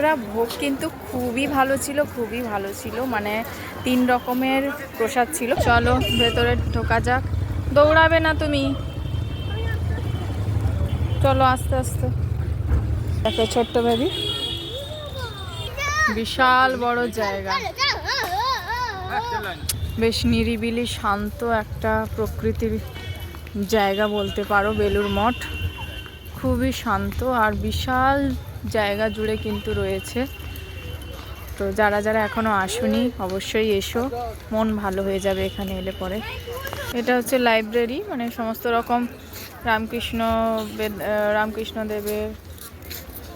বন্ধুরা ভোগ কিন্তু খুবই ভালো ছিল, মানে 3 রকমের প্রসাদ ছিল। চলো ভেতরে ঢোকা যাক। দৌড়াবে না তুমি, চলো আস্তে আস্তে। দেখো ছোট্ট বেবি, বিশাল বড় জায়গা, বেশ নিরিবিলি শান্ত একটা প্রকৃতির জায়গা বলতে পারো। বেলুড় মঠ খুবই শান্ত আর বিশাল জায়গা জুড়ে কিন্তু রয়েছে। তো যারা যারা এখনো আসুনি অবশ্যই এসো, মন ভালো হয়ে যাবে এখানে এলে পরে। এটা হচ্ছে লাইব্রেরি, মানে সমস্ত রকম রামকৃষ্ণদেবের,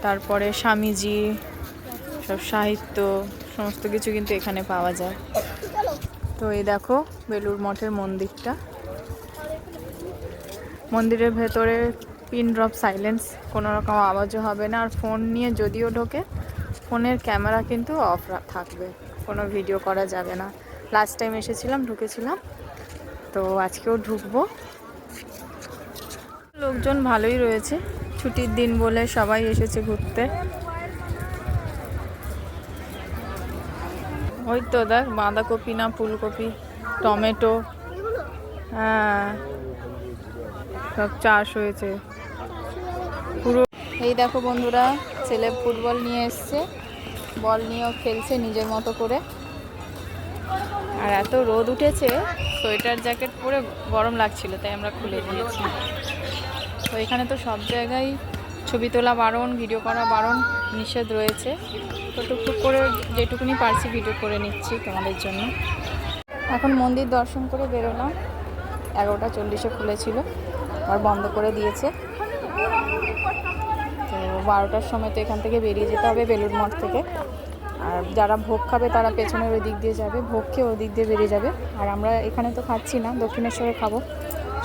তারপরে স্বামীজি, সব সাহিত্য সমস্ত কিছু কিন্তু এখানে পাওয়া যায়। তো এই দেখো বেলুড় মঠের মন্দিরটা, মন্দিরের ভেতরে পিন ড্রপ সাইলেন্স, কোনো রকম আওয়াজও হবে না। আর ফোন নিয়ে যদিও ঢোকে, ফোনের ক্যামেরা কিন্তু অফ থাকবে, কোনো ভিডিও করা যাবে না। লাস্ট টাইম এসেছিলাম, ঢুকেছিলাম, তো আজকেও ঢুকবো। লোকজন ভালোই রয়েছে, ছুটির দিন বলে সবাই এসেছে ঘুরতে। ওই তো দেখ বাঁধাকপি না ফুলকপি, টমেটো, হ্যাঁ সব চাষ হয়েছে পুরো। এই দেখো বন্ধুরা, ছেলে ফুটবল নিয়ে এসছে, বল নিয়েও খেলছে নিজের মতো করে। আর এত রোদ উঠেছে, সোয়েটার জ্যাকেট পরে গরম লাগছিল, তাই আমরা খুলে দিয়েছি। তো এখানে তো সব জায়গায় ছবি তোলা বারণ, ভিডিও করা বারণ, নিষেধ রয়েছে। তো টুকটুক করে যেটুকুনি পারছি ভিডিও করে নিচ্ছি তোমাদের জন্য। এখন মন্দির দর্শন করে বেরোলাম, 11টা 40-এ খুলেছিল, আর বন্ধ করে দিয়েছে। তো 12টার সময় তো এখান থেকে বেরিয়ে যেতে হবে বেলুড় মঠ থেকে। আর যারা ভোগ খাবে তারা পেছনের ওই দিক দিয়ে যাবে, ভোগ খেয়ে ওই দিক দিয়ে বেরিয়ে যাবে। আর আমরা এখানে তো খাচ্ছি না, দক্ষিণেশ্বরে খাবো,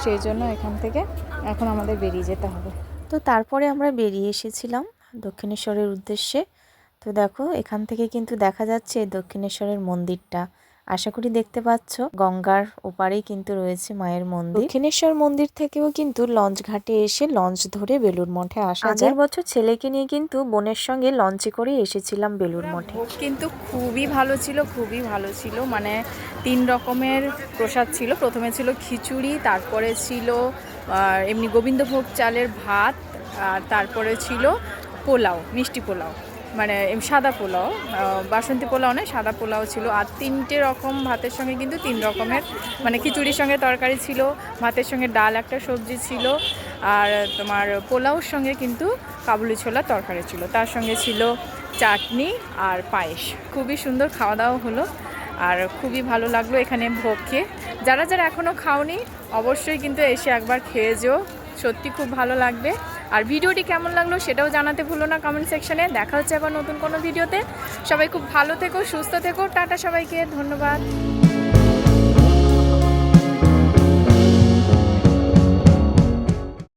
সেই জন্য এখান থেকে এখন আমাদের বেরিয়ে যেতে হবে। তো তারপরে আমরা বেরিয়ে এসেছিলাম দক্ষিণেশ্বরের উদ্দেশ্যে। তো দেখো এখান থেকে কিন্তু দেখা যাচ্ছে দক্ষিণেশ্বরের মন্দিরটা, আশা করি দেখতে পাচ্ছ। গঙ্গার ওপারেই কিন্তু রয়েছে মায়ের মন্দির। দক্ষিণেশ্বর মন্দির থেকেও কিন্তু লঞ্চ ঘাটে এসে লঞ্চ ধরে বেলুড় মঠে আসা যায়। আগের বছর ছেলেকে নিয়ে কিন্তু বোনের সঙ্গে লঞ্চে করে এসেছিলাম বেলুড় মঠে। কিন্তু খুবই ভালো ছিল, মানে 3 রকমের প্রসাদ ছিল। প্রথমে ছিল খিচুড়ি, তারপরে ছিল এমনি গোবিন্দভোগ চালের ভাত, আর তারপরে ছিল পোলাও, মিষ্টি পোলাও, মানে সাদা পোলাও, বাসন্তী পোলাও নয়, সাদা পোলাও ছিল। আর 3টে রকম ভাতের সঙ্গে কিন্তু 3 রকমের, মানে খিচুড়ির সঙ্গে তরকারি ছিল, ভাতের সঙ্গে ডাল একটা সবজি ছিল, আর তোমার পোলাওর সঙ্গে কিন্তু কাবুলি ছোলা তরকারি ছিল, তার সঙ্গে ছিল চাটনি আর পায়েস। খুবই সুন্দর খাওয়া দাওয়া হলো, আর খুবই ভালো লাগলো এখানে ভোগ খেয়ে। যারা যারা এখনও খাওনি অবশ্যই কিন্তু এসে একবার খেয়ে যেও, সত্যি খুব ভালো লাগবে। আর ভিডিওটি কেমন লাগলো সেটাও জানাতে ভুলো না কমেন্ট সেকশনে। দেখা হচ্ছে আবার নতুন কোনো ভিডিওতে। সবাই খুব ভালো থেকো, সুস্থ থেকো, টাটা সবাইকে, ধন্যবাদ।